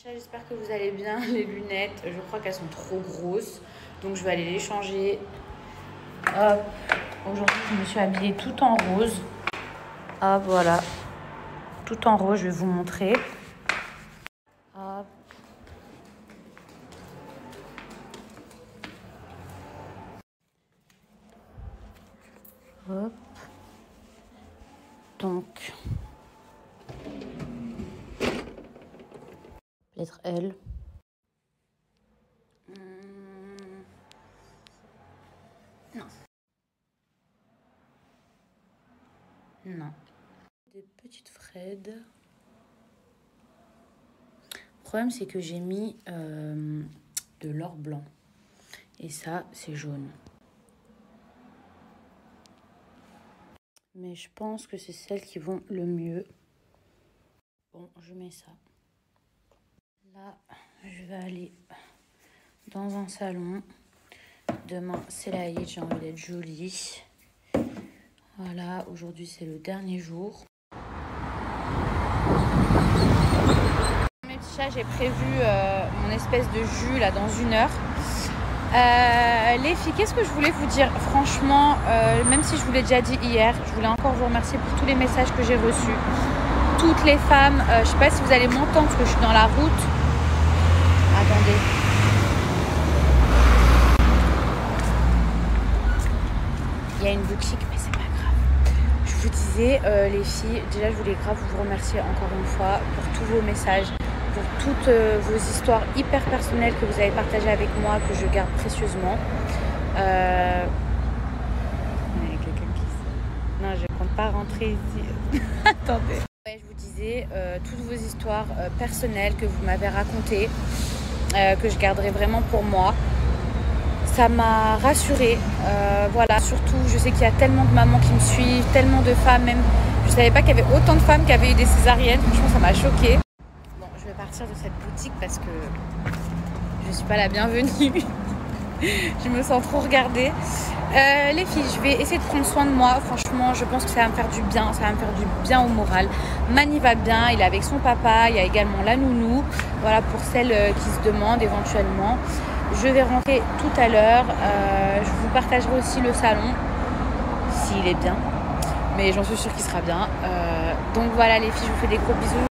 J'espère que vous allez bien. Les lunettes, je crois qu'elles sont trop grosses, donc je vais aller les changer. Hop. Aujourd'hui, je me suis habillée tout en rose. Hop, voilà. Tout en rose, je vais vous montrer. Hop. Hop. Donc, peut-être elle. Non. Non. Des petites Fred. Le problème, c'est que j'ai mis de l'or blanc. Et ça, c'est jaune. Mais je pense que c'est celles qui vont le mieux. Bon, je mets ça. Là, je vais aller dans un salon. Demain, c'est la Eid, j'ai envie d'être jolie. Voilà, aujourd'hui, c'est le dernier jour. Mes petits chats, j'ai prévu mon espèce de jus là dans 1 heure. Les filles, qu'est-ce que je voulais vous dire? Franchement, même si je vous l'ai déjà dit hier, je voulais encore vous remercier pour tous les messages que j'ai reçus. Toutes les femmes, je ne sais pas si vous allez m'entendre parce que je suis dans la route. Attendez. Il y a une boutique, mais c'est pas grave. Je vous disais, les filles, déjà je voulais grave vous remercier encore une fois pour tous vos messages, pour toutes vos histoires hyper personnelles que vous avez partagées avec moi, que je garde précieusement. Il y a quelqu'un qui... Non, je ne compte pas rentrer ici. Attendez. Ouais, je vous disais, toutes vos histoires personnelles que vous m'avez racontées, que je garderai vraiment pour moi. Ça m'a rassurée. Voilà, surtout, je sais qu'il y a tellement de mamans qui me suivent, tellement de femmes même. Je ne savais pas qu'il y avait autant de femmes qui avaient eu des césariennes. Franchement, ça m'a choquée. Bon, je vais partir de cette boutique parce que je ne suis pas la bienvenue. Je me sens trop regardée. Les filles, je vais essayer de prendre soin de moi. Franchement, je pense que ça va me faire du bien. Ça va me faire du bien au moral. Mani va bien, il est avec son papa. Il y a également la nounou. Voilà, pour celles qui se demandent éventuellement. Je vais rentrer tout à l'heure. Je vous partagerai aussi le salon, s'il est bien. Mais j'en suis sûre qu'il sera bien. Donc voilà les filles, je vous fais des gros bisous.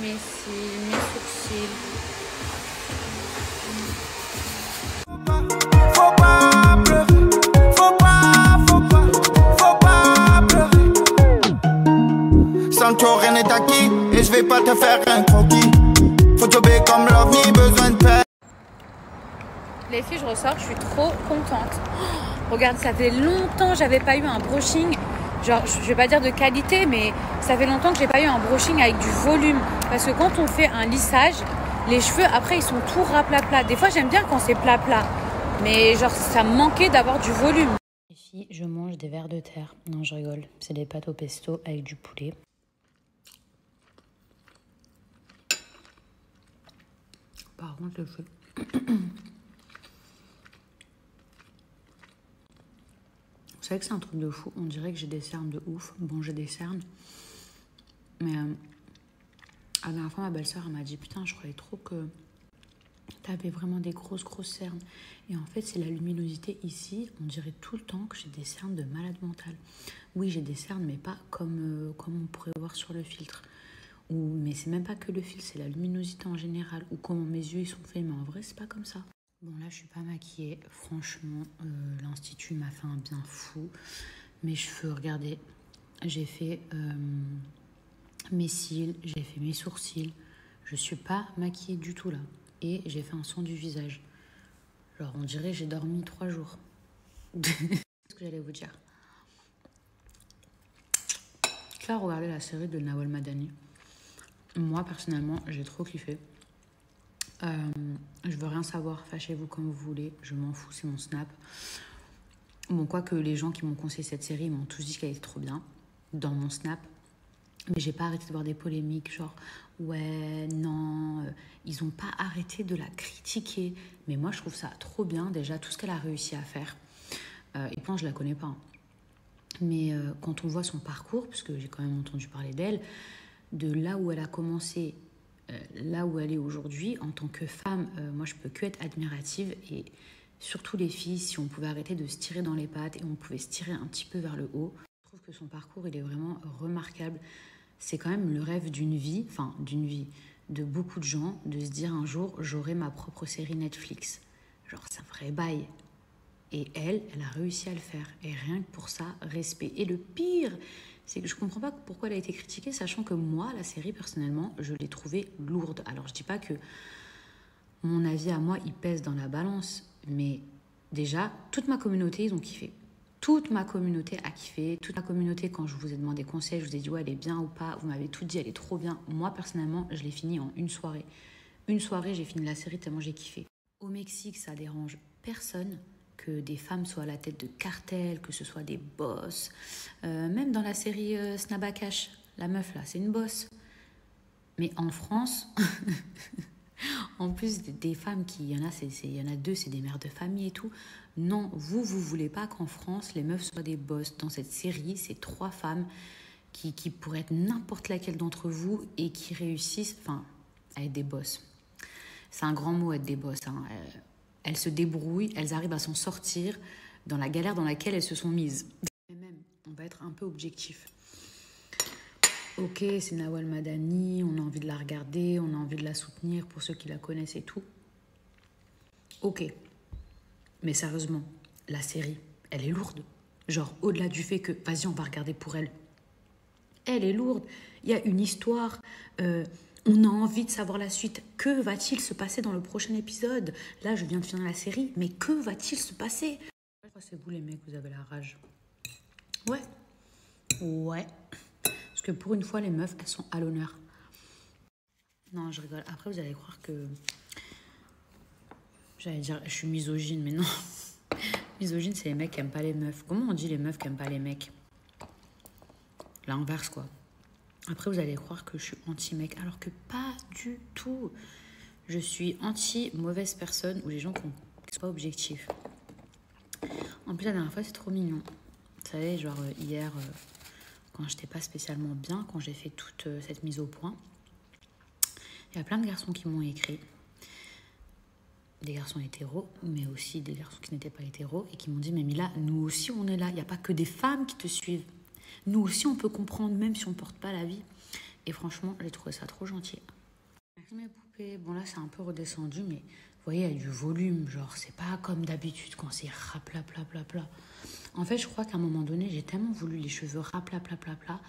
Mes cils, mes sourcils. Faut pas pleurer, faut pas pleurer. Sans toi rien n'est acquis et je vais pas te faire un croquis. Faut jobber comme l'OVNI, besoin de paix. Les filles, je ressors, je suis trop contente. Oh, regarde, ça fait longtemps que j'avais pas eu un brushing. Genre, je vais pas dire de qualité, mais ça fait longtemps que j'ai pas eu un brushing avec du volume. Parce que quand on fait un lissage, les cheveux, après, ils sont tout raplapla. Des fois, j'aime bien quand c'est plat-plat. Mais genre, ça me manquait d'avoir du volume. Les filles, je mange des vers de terre. Non, je rigole. C'est des pâtes au pesto avec du poulet. Par contre, le feu... Vous savez que c'est un truc de fou. On dirait que j'ai des cernes de ouf. Bon, j'ai des cernes. Mais la dernière fois, ma belle-sœur, elle m'a dit « Putain, je croyais trop que t'avais vraiment des grosses cernes. » Et en fait, c'est la luminosité ici. On dirait tout le temps que j'ai des cernes de malade mentale. Oui, j'ai des cernes, mais pas comme on pourrait voir sur le filtre. Mais c'est même pas que le filtre, c'est la luminosité en général. Ou comment mes yeux ils sont faits. Mais en vrai, c'est pas comme ça. Bon, là, je suis pas maquillée. Franchement, l'institut m'a fait un bien fou. Mes cheveux, regardez, j'ai fait mes cils, j'ai fait mes sourcils. Je suis pas maquillée du tout, là. Et j'ai fait un soin du visage. Genre, on dirait que j'ai dormi 3 jours. Qu'est-ce que j'allais vous dire? kiffé à regarder la série de Nawal Madani. Moi, personnellement, j'ai trop kiffé. Je veux rien savoir, fâchez-vous comme vous voulez, je m'en fous, c'est mon snap. Bon, quoique les gens qui m'ont conseillé cette série m'ont tous dit qu'elle était trop bien, dans mon snap. Mais j'ai pas arrêté de voir des polémiques, genre, ouais, non, ils ont pas arrêté de la critiquer. Mais moi, je trouve ça trop bien, déjà, tout ce qu'elle a réussi à faire. Et puis, je la connais pas. Hein. Mais quand on voit son parcours, parce que j'ai quand même entendu parler d'elle, de là où elle a commencé, là où elle est aujourd'hui, en tant que femme, moi je peux que être admirative. Et surtout les filles, si on pouvait arrêter de se tirer dans les pattes et on pouvait se tirer un petit peu vers le haut, je trouve que son parcours il est vraiment remarquable. C'est quand même le rêve d'une vie, de beaucoup de gens, de se dire un jour j'aurai ma propre série Netflix. Genre c'est un vrai bail. Et elle a réussi à le faire. Et rien que pour ça, respect. Et le pire, c'est que je comprends pas pourquoi elle a été critiquée, sachant que moi, la série, personnellement, je l'ai trouvée lourde. Alors, je dis pas que mon avis à moi, il pèse dans la balance, mais déjà, toute ma communauté, ils ont kiffé. Toute ma communauté a kiffé. Toute ma communauté, quand je vous ai demandé conseil, je vous ai dit, ouais, elle est bien ou pas. Vous m'avez tout dit, elle est trop bien. Moi, personnellement, je l'ai fini en une soirée. Une soirée, j'ai fini la série tellement j'ai kiffé. Au Mexique, ça dérange personne que des femmes soient à la tête de cartels, que ce soit des boss. Même dans la série Snabakash, la meuf là, c'est une boss. Mais en France, en plus des femmes il y en a deux, c'est des mères de famille et tout. Non, vous voulez pas qu'en France, les meufs soient des boss. Dans cette série, c'est 3 femmes qui pourraient être n'importe laquelle d'entre vous et qui réussissent à être des boss. C'est un grand mot, être des boss. Hein. Elles se débrouillent, elles arrivent à s'en sortir dans la galère dans laquelle elles se sont mises. Mais même, on va être un peu objectif. Ok, c'est Nawal Madani, on a envie de la regarder, on a envie de la soutenir pour ceux qui la connaissent et tout. Ok, mais sérieusement, la série, elle est lourde. Genre, au-delà du fait que, vas-y, on va regarder pour elle. Elle est lourde, il y a une histoire... on a envie de savoir la suite. Que va-t-il se passer dans le prochain épisode? Là, je viens de finir la série, mais que va-t-il se passer? C'est vous les mecs, vous avez la rage. Ouais. Parce que pour une fois, les meufs, elles sont à l'honneur. Non, je rigole. Après, vous allez croire que... J'allais dire, je suis misogyne, mais non. Misogyne, c'est les mecs qui aiment pas les meufs. Comment on dit les meufs qui aiment pas les mecs? L'inverse, quoi. Après, vous allez croire que je suis anti-mec, alors que pas du tout. Je suis anti-mauvaise personne ou les gens qui ne sont pas objectifs. En plus, la dernière fois, c'est trop mignon. Vous savez, genre hier, quand j'étais pas spécialement bien, quand j'ai fait toute cette mise au point, il y a plein de garçons qui m'ont écrit. Des garçons hétéros, mais aussi des garçons qui n'étaient pas hétéros, et qui m'ont dit, mais Mila, nous aussi, on est là. Il n'y a pas que des femmes qui te suivent. Nous aussi, on peut comprendre, même si on ne porte pas la vie. Et franchement, j'ai trouvé ça trop gentil. Merci mes poupées. Bon, là, c'est un peu redescendu, mais vous voyez, il y a du volume. Genre, c'est pas comme d'habitude quand c'est rapla, pla, pla, pla. En fait, je crois qu'à un moment donné, j'ai tellement voulu les cheveux rapla, pla, pla, pla,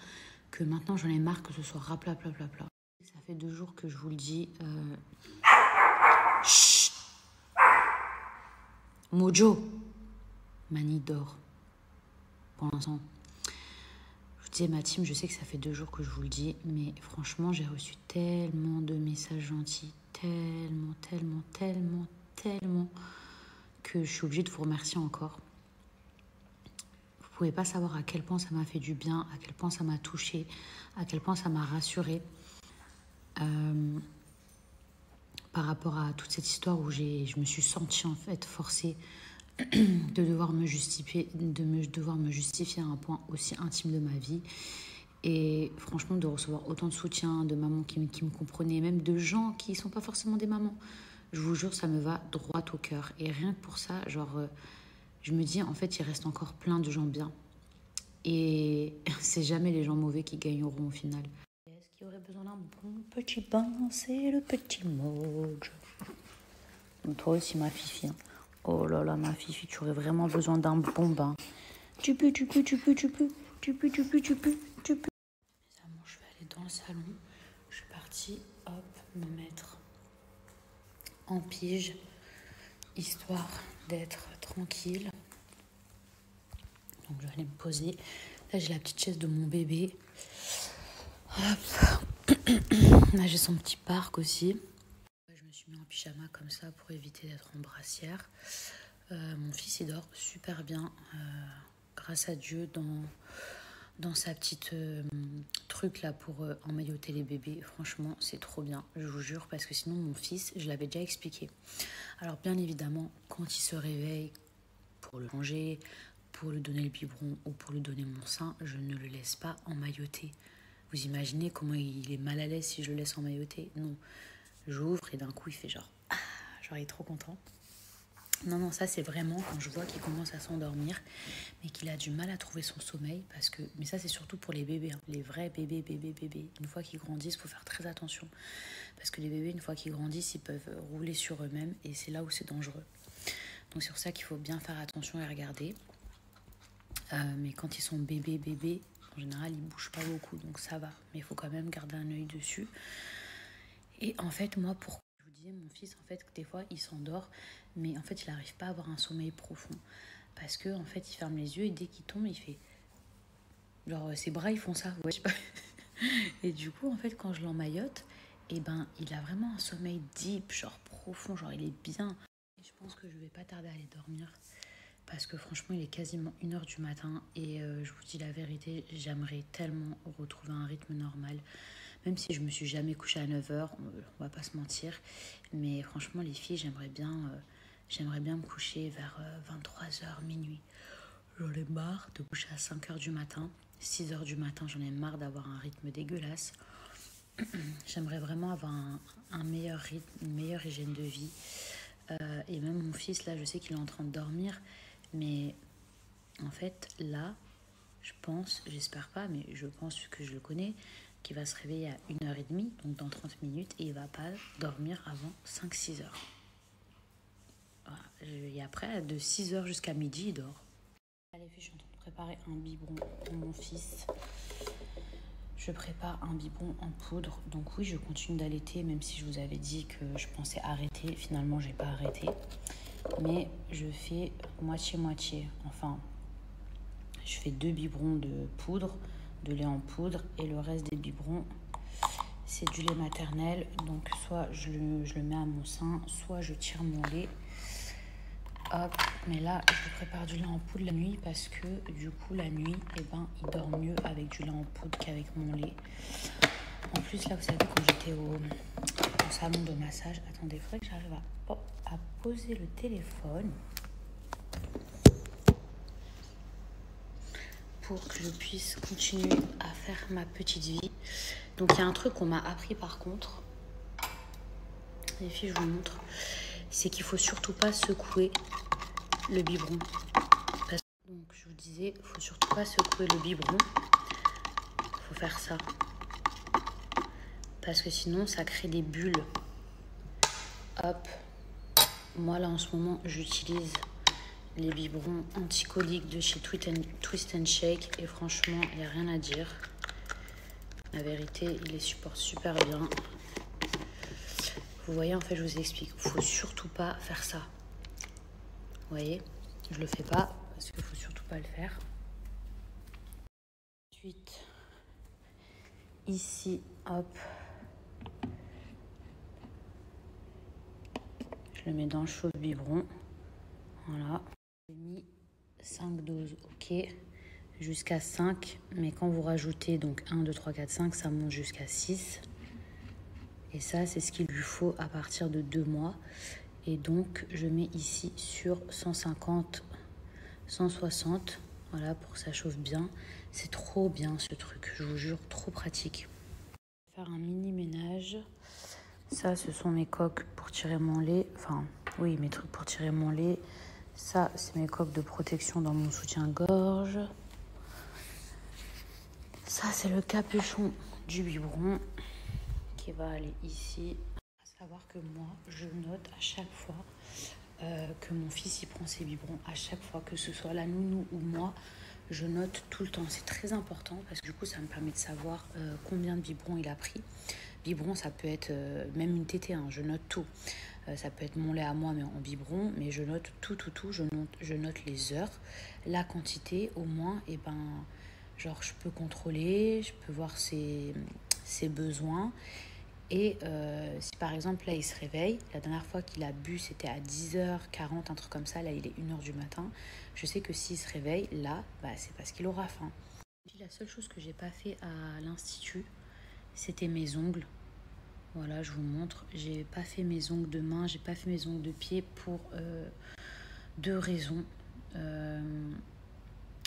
que maintenant, j'en ai marre que ce soit rapla, pla, pla, pla. Ça fait 2 jours que je vous le dis. Chut. Mojo. Mani dort. Pour l'instant. Je disais ma team, je sais que ça fait 2 jours que je vous le dis, mais franchement, j'ai reçu tellement de messages gentils, tellement, que je suis obligée de vous remercier encore. Vous pouvez pas savoir à quel point ça m'a fait du bien, à quel point ça m'a touchée, à quel point ça m'a rassurée. Par rapport à toute cette histoire où je me suis sentie en fait forcée de devoir me justifier à un point aussi intime de ma vie. Et franchement, de recevoir autant de soutien, de mamans qui me comprenaient, même de gens qui ne sont pas forcément des mamans, je vous jure, ça me va droit au cœur. Et rien que pour ça, genre, je me dis, en fait, il reste encore plein de gens bien. Et c'est jamais les gens mauvais qui gagneront au final. Est-ce qu'il y aurait besoin d'un bon petit bain? C'est le petit Mojo. Donc toi aussi, ma fifi, hein. Oh là là, ma fifi, tu aurais vraiment besoin d'un bon bain. Tu peux. Mes amours, je vais aller dans le salon. Je suis partie, hop, me mettre en pige, histoire d'être tranquille. Donc je vais aller me poser. Là, j'ai la petite chaise de mon bébé. Hop. Là, j'ai son petit parc aussi. Je me suis mis en pyjama comme ça pour éviter d'être en brassière. Mon fils, il dort super bien, grâce à Dieu, dans sa petite truc là pour emmailloter les bébés. Franchement, c'est trop bien, je vous jure, parce que sinon, mon fils, je l'avais déjà expliqué. Alors, bien évidemment, quand il se réveille pour le manger, pour lui donner le biberon ou pour lui donner mon sein, je ne le laisse pas emmailloter. Vous imaginez comment il est mal à l'aise si je le laisse emmailloter? Non. J'ouvre et d'un coup, il fait genre il est trop content. Non, ça c'est vraiment quand je vois qu'il commence à s'endormir, mais qu'il a du mal à trouver son sommeil, parce que, mais ça c'est surtout pour les bébés, hein, les vrais bébés. Une fois qu'ils grandissent, il faut faire très attention, parce que les bébés, une fois qu'ils grandissent, ils peuvent rouler sur eux-mêmes, et c'est là où c'est dangereux. Donc c'est pour ça qu'il faut bien faire attention et regarder. Mais quand ils sont bébés, en général, ils bougent pas beaucoup, donc ça va. Mais il faut quand même garder un œil dessus. Et en fait, moi, pourquoi je vous disais, mon fils, en fait, des fois, il s'endort, mais en fait, il n'arrive pas à avoir un sommeil profond. Parce que, en fait, il ferme les yeux et dès qu'il tombe, il fait... Genre, ses bras, ils font ça, ouais, je sais pas. Et du coup, en fait, quand je l'emmaillote, eh ben, il a vraiment un sommeil deep, genre profond, genre il est bien. Et je pense que je vais pas tarder à aller dormir. Parce que franchement, il est quasiment 1h du matin. Et je vous dis la vérité, j'aimerais tellement retrouver un rythme normal. Même si je me suis jamais couchée à 9h, on va pas se mentir. Mais franchement, les filles, j'aimerais bien me coucher vers 23h, minuit. J'en ai marre de coucher à 5h du matin. 6h du matin, j'en ai marre d'avoir un rythme dégueulasse. J'aimerais vraiment avoir un meilleur rythme, une meilleure hygiène de vie. Et même mon fils, là, je sais qu'il est en train de dormir. Mais en fait, là, je pense, j'espère pas, mais je pense que je le connais, qu'il va se réveiller à 1h30, donc dans 30 minutes, et il va pas dormir avant 5-6 heures. Voilà. Et après, de 6h jusqu'à midi, il dort. Allez, je suis en train de préparer un biberon pour mon fils. Je prépare un biberon en poudre. Donc oui, je continue d'allaiter, même si je vous avais dit que je pensais arrêter. Finalement, j'ai pas arrêté. Mais je fais moitié-moitié. Enfin, je fais 2 biberons de poudre, de lait en poudre. Et le reste des biberons, c'est du lait maternel. Donc soit je le mets à mon sein, soit je tire mon lait. Hop, mais là, je prépare du lait en poudre la nuit parce que du coup, la nuit, eh ben, il dort mieux avec du lait en poudre qu'avec mon lait. En plus, là, vous savez, quand j'étais au salon de massage, attendez, il faudrait que j'arrive à poser le téléphone pour que je puisse continuer à faire ma petite vie. Donc, il y a un truc qu'on m'a appris par contre. Les filles, je vous montre. C'est qu'il ne faut surtout pas secouer le biberon. Donc je vous disais, il ne faut surtout pas secouer le biberon. Il faut faire ça. Parce que sinon, ça crée des bulles. Hop. Moi, là, en ce moment, j'utilise les biberons anticoliques de chez Twist & Shake. Et franchement, il n'y a rien à dire. La vérité, il les supporte super bien. Vous voyez, en fait, je vous explique. Il ne faut surtout pas faire ça. Vous voyez, je le fais pas parce qu'il ne faut surtout pas le faire. Ensuite, ici, hop. Je le mets dans le chauffe-biberon. Voilà. J'ai mis 5 doses, ok. Jusqu'à 5. Mais quand vous rajoutez donc 1, 2, 3, 4, 5, ça monte jusqu'à 6. Et ça, c'est ce qu'il lui faut à partir de 2 mois. Et donc, je mets ici sur 150, 160. Voilà, pour que ça chauffe bien. C'est trop bien ce truc, je vous jure, trop pratique. Je vais faire un mini ménage. Ça, ce sont mes coques pour tirer mon lait. Enfin, oui, mes trucs pour tirer mon lait. Ça, c'est mes coques de protection dans mon soutien-gorge. Ça, c'est le capuchon du biberon qui va aller ici. À savoir que moi, je note à chaque fois que mon fils il prend ses biberons. À chaque fois, que ce soit la nounou ou moi, je note tout le temps. C'est très important parce que du coup, ça me permet de savoir combien de biberons il a pris. Biberon, ça peut être même une tétée, hein, je note tout. Ça peut être mon lait à moi, mais en biberon, mais je note tout. Je note les heures, la quantité, au moins, et ben... Genre, je peux contrôler, je peux voir ses besoins. Et si par exemple, là, il se réveille, la dernière fois qu'il a bu, c'était à 10h40, un truc comme ça, là, il est 1h du matin. Je sais que s'il se réveille, là, bah, c'est parce qu'il aura faim. Puis la seule chose que j'ai pas fait à l'institut, c'était mes ongles. Voilà, je vous montre. J'ai pas fait mes ongles de main, j'ai pas fait mes ongles de pied pour 2 raisons.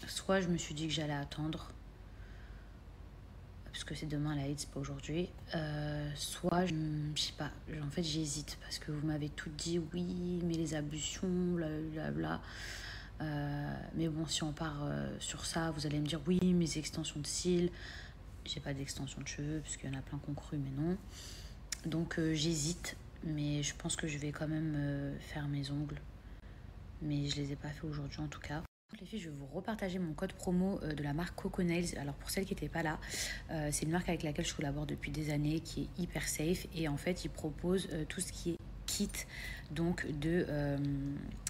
Soit je me suis dit que j'allais attendre, parce que c'est demain la Eid, c'est pas aujourd'hui. Soit, je sais pas, en fait j'hésite, parce que vous m'avez tout dit, oui, mais les ablutions, blablabla. Mais bon, si on part sur ça, vous allez me dire, oui, mes extensions de cils. J'ai pas d'extension de cheveux, parce qu'il y en a plein qui ont cru, mais non. Donc j'hésite, mais je pense que je vais quand même faire mes ongles. Mais je les ai pas fait aujourd'hui en tout cas. Les filles, je vais vous repartager mon code promo de la marque Coco Nails. Alors pour celles qui n'étaient pas là, c'est une marque avec laquelle je collabore depuis des années, qui est hyper safe. Et en fait, ils proposent tout ce qui est kit, donc de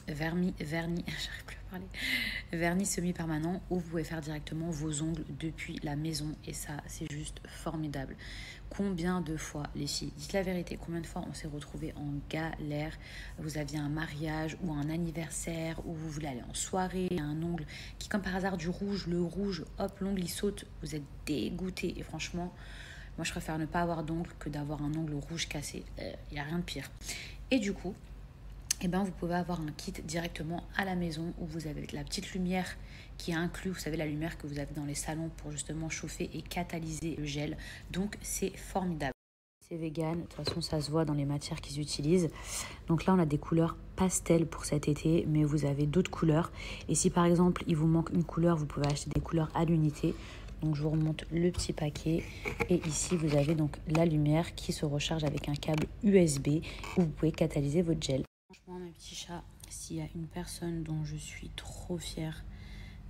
vernis, j'arrive plus à parler, vernis semi-permanent, où vous pouvez faire directement vos ongles depuis la maison. Et ça, c'est juste formidable. Combien de fois, les filles, dites la vérité, combien de fois on s'est retrouvés en galère? Vous aviez un mariage ou un anniversaire, ou vous voulez aller en soirée, un ongle qui, comme par hasard, du rouge, le rouge, hop, l'ongle il saute, vous êtes dégoûté. Et franchement, moi je préfère ne pas avoir d'ongle que d'avoir un ongle rouge cassé. Il n'y a rien de pire. Et du coup, eh ben, vous pouvez avoir un kit directement à la maison, où vous avez la petite lumière qui est inclus, vous savez, la lumière que vous avez dans les salons pour justement chauffer et catalyser le gel. Donc c'est formidable. C'est vegan, de toute façon ça se voit dans les matières qu'ils utilisent. Donc là on a des couleurs pastel pour cet été, mais vous avez d'autres couleurs. Et si par exemple il vous manque une couleur, vous pouvez acheter des couleurs à l'unité. Donc je vous remonte le petit paquet. Et ici vous avez donc la lumière qui se recharge avec un câble USB, où vous pouvez catalyser votre gel. Franchement mes petits chats, s'il y a une personne dont je suis trop fière,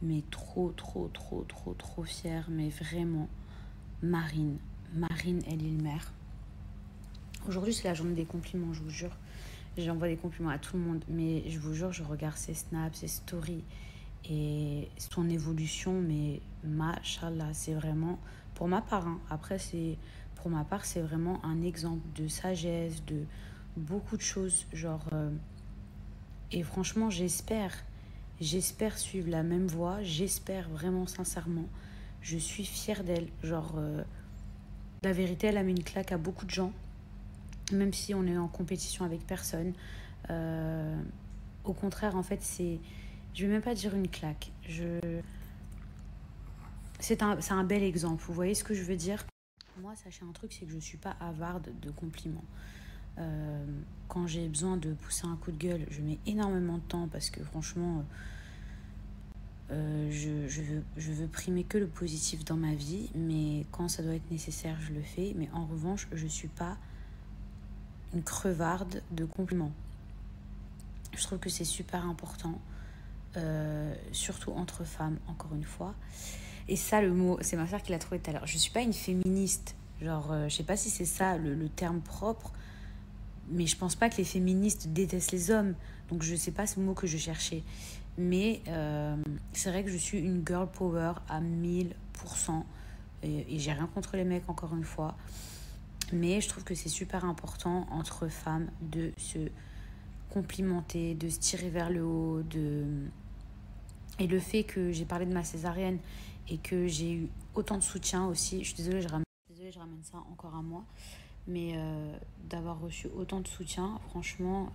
mais trop fière, mais vraiment, Marine et l'île-mère. Aujourd'hui, c'est la journée des compliments, je vous jure. J'envoie des compliments à tout le monde, mais je vous jure, je regarde ses snaps, ses stories et son évolution, mais machallah, c'est vraiment, pour ma part, hein, après, pour ma part, c'est vraiment un exemple de sagesse, de beaucoup de choses, genre, et franchement, j'espère suivre la même voie, j'espère vraiment sincèrement, je suis fière d'elle, genre, la vérité, elle a mis une claque à beaucoup de gens, même si on est en compétition avec personne. Au contraire, en fait, je vais même pas dire une claque. C'est un bel exemple. Vous voyez ce que je veux dire? Moi, sachez un truc, c'est que je suis pas avarde de compliments. Quand j'ai besoin de pousser un coup de gueule, je mets énormément de temps, parce que franchement, je veux primer que le positif dans ma vie, mais quand ça doit être nécessaire, je le fais. Mais en revanche, je suis pas une crevarde de compliments. Je trouve que c'est super important, surtout entre femmes, encore une fois. Et ça, le mot, c'est ma soeur qui l'a trouvé tout à l'heure. Je suis pas une féministe, genre, je sais pas si c'est ça le terme propre, mais je pense pas que les féministes détestent les hommes, donc je sais pas ce mot que je cherchais. Mais c'est vrai que je suis une girl power à 1000%, et j'ai rien contre les mecs, encore une fois. Mais je trouve que c'est super important entre femmes de se complimenter, de se tirer vers le haut. Et le fait que j'ai parlé de ma césarienne et que j'ai eu autant de soutien aussi, je suis désolée, je ramène ça encore à moi, mais d'avoir reçu autant de soutien, franchement,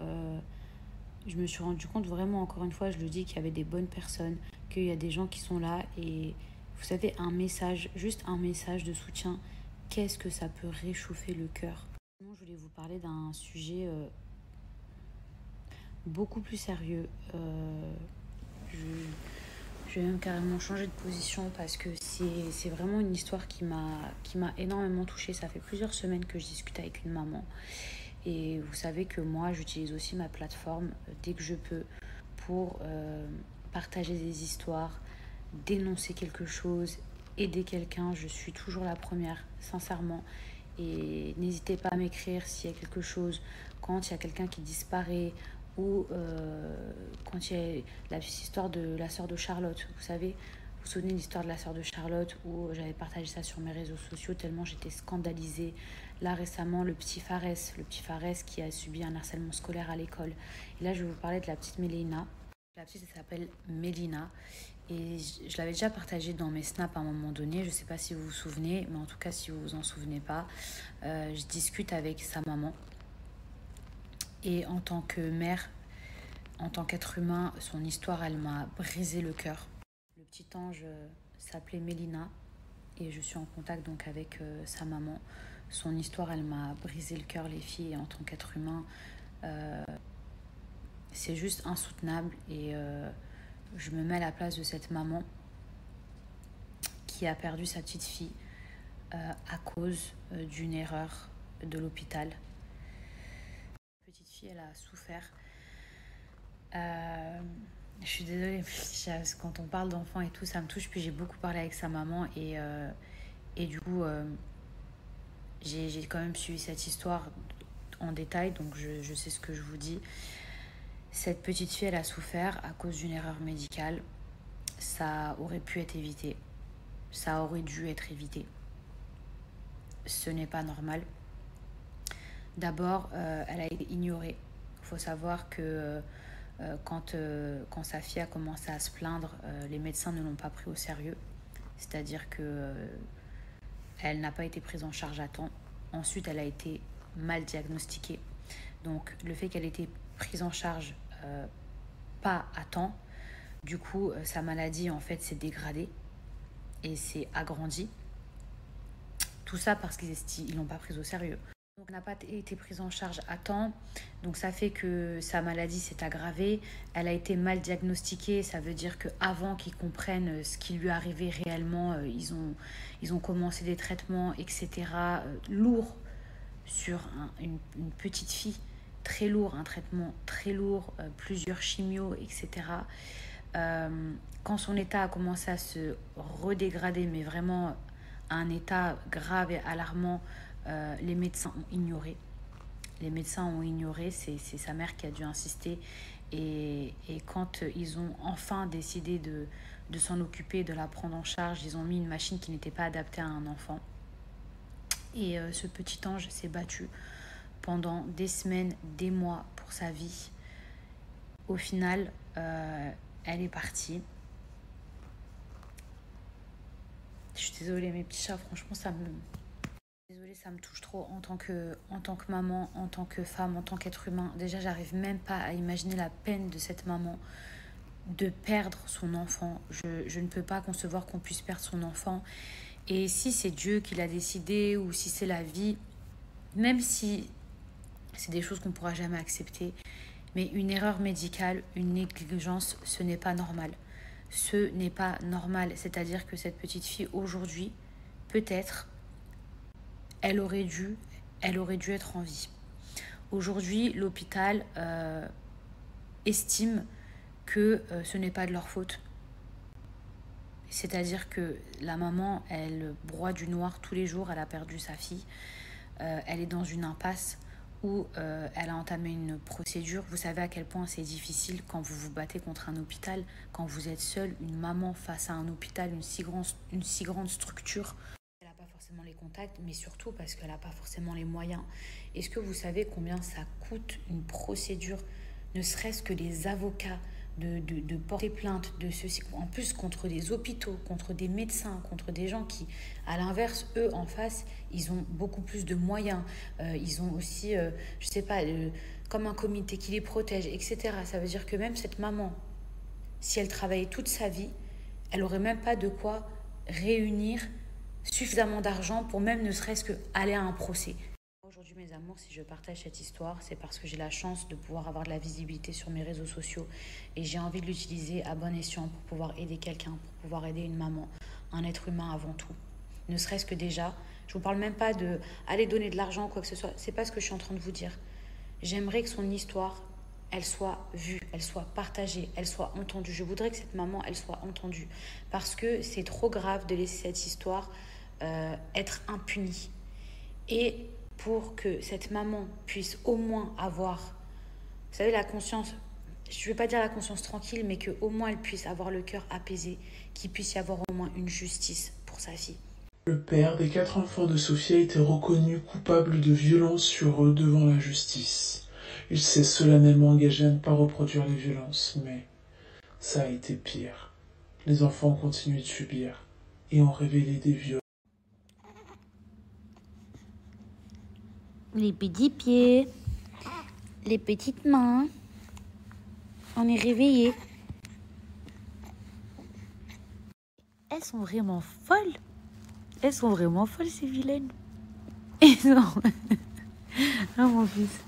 je me suis rendu compte vraiment, encore une fois, je le dis, qu'il y avait des bonnes personnes, qu'il y a des gens qui sont là. Et vous savez, un message, juste un message de soutien, qu'est-ce que ça peut réchauffer le cœur. Je voulais vous parler d'un sujet beaucoup plus sérieux. Je vais même carrément changer de position, parce que c'est vraiment une histoire qui m'a énormément touchée. Ça fait plusieurs semaines que je discute avec une maman. Et vous savez que moi, j'utilise aussi ma plateforme dès que je peux pour partager des histoires, dénoncer quelque chose, aider quelqu'un. Je suis toujours la première, sincèrement. Et n'hésitez pas à m'écrire s'il y a quelque chose, quand il y a quelqu'un qui disparaît, ou quand il y a la petite histoire de la sœur de Charlotte. Vous savez vous souvenez de l'histoire de la sœur de Charlotte où j'avais partagé ça sur mes réseaux sociaux tellement j'étais scandalisée. Là récemment, le petit Fares qui a subi un harcèlement scolaire à l'école. Et là, je vais vous parler de la petite Mélina. La petite, elle s'appelle Mélina. Et je l'avais déjà partagé dans mes snaps à un moment donné. Je ne sais pas si vous vous souvenez, mais en tout cas, si vous vous en souvenez pas, je discute avec sa maman. Et en tant que mère, en tant qu'être humain, son histoire, elle m'a brisé le cœur. Le petit ange s'appelait Mélina et je suis en contact donc avec sa maman. Son histoire, elle m'a brisé le cœur, les filles. Et en tant qu'être humain, c'est juste insoutenable. Et je me mets à la place de cette maman qui a perdu sa petite fille à cause d'une erreur de l'hôpital. La petite fille, elle a souffert. Je suis désolée, parce que quand on parle d'enfants et tout, ça me touche. Puis j'ai beaucoup parlé avec sa maman et du coup, j'ai quand même suivi cette histoire en détail, donc je sais ce que je vous dis. Cette petite fille, elle a souffert à cause d'une erreur médicale. Ça aurait pu être évité. Ça aurait dû être évité. Ce n'est pas normal. D'abord, elle a été ignorée. Il faut savoir que quand sa fille a commencé à se plaindre, les médecins ne l'ont pas pris au sérieux. C'est-à-dire que elle n'a pas été prise en charge à temps. Ensuite, elle a été mal diagnostiquée. Donc, le fait qu'elle ait été prise en charge pas à temps, du coup, sa maladie, en fait, s'est dégradée et s'est agrandie. Tout ça parce qu'ils l'ont pas prise au sérieux. Donc, elle n'a pas été prise en charge à temps. Donc, ça fait que sa maladie s'est aggravée. Elle a été mal diagnostiquée. Ça veut dire qu'avant qu'ils comprennent ce qui lui arrivait réellement, ils ont commencé des traitements, etc. Lourds sur une petite fille. Très lourd, un traitement très lourd, plusieurs chimios, etc. Quand son état a commencé à se redégrader, mais vraiment à un état grave et alarmant, les médecins ont ignoré. Les médecins ont ignoré, c'est sa mère qui a dû insister. Et quand ils ont enfin décidé de s'en occuper, de la prendre en charge, ils ont mis une machine qui n'était pas adaptée à un enfant. Et ce petit ange s'est battu pendant des semaines, des mois pour sa vie. Au final, elle est partie. Je suis désolée, mes petits chats, franchement, ça me touche trop en tant que maman, en tant que femme, en tant qu'être humain. Déjà, j'arrive même pas à imaginer la peine de cette maman de perdre son enfant. Je ne peux pas concevoir qu'on puisse perdre son enfant. Et si c'est Dieu qui l'a décidé ou si c'est la vie, même si c'est des choses qu'on ne pourra jamais accepter, mais une erreur médicale, une négligence, ce n'est pas normal. Ce n'est pas normal. C'est-à-dire que cette petite fille, aujourd'hui, peut-être, elle aurait dû être en vie. Aujourd'hui, l'hôpital estime que ce n'est pas de leur faute. C'est-à-dire que la maman, elle broie du noir tous les jours, elle a perdu sa fille. Elle est dans une impasse où elle a entamé une procédure. Vous savez à quel point c'est difficile quand vous vous battez contre un hôpital, quand vous êtes seule, une maman face à un hôpital, une si grande structure. Elle n'a pas forcément les contacts, mais surtout parce qu'elle n'a pas forcément les moyens. Est-ce que vous savez combien ça coûte une procédure, ne serait-ce que les avocats, de porter plainte, de ceci, en plus contre des hôpitaux, contre des médecins, contre des gens qui, à l'inverse, eux, en face, ils ont beaucoup plus de moyens. Ils ont aussi, je sais pas, comme un comité qui les protège, etc. Ça veut dire que même cette maman, si elle travaillait toute sa vie, elle n'aurait même pas de quoi réunir suffisamment d'argent pour même ne serait-ce qu'aller à un procès. Aujourd'hui, mes amours, si je partage cette histoire, c'est parce que j'ai la chance de pouvoir avoir de la visibilité sur mes réseaux sociaux et j'ai envie de l'utiliser à bon escient pour pouvoir aider quelqu'un, pour pouvoir aider une maman, un être humain avant tout. Ne serait-ce que déjà, je vous parle même pas de aller donner de l'argent ou quoi que ce soit, c'est pas ce que je suis en train de vous dire. J'aimerais que son histoire, elle soit vue, elle soit partagée, elle soit entendue. Je voudrais que cette maman, elle soit entendue parce que c'est trop grave de laisser cette histoire être impunie. Et pour que cette maman puisse au moins avoir, vous savez, la conscience, je ne vais pas dire la conscience tranquille, mais qu'au moins elle puisse avoir le cœur apaisé, qu'il puisse y avoir au moins une justice pour sa fille. Le père des 4 enfants de Sophie a été reconnu coupable de violence sur eux devant la justice. Il s'est solennellement engagé à ne pas reproduire les violences, mais ça a été pire. Les enfants ont continué de subir et ont révélé des viols. Les petits pieds, les petites mains, on est réveillés. Elles sont vraiment folles. Elles sont vraiment folles, ces vilaines. Elles sont... Ah, mon fils.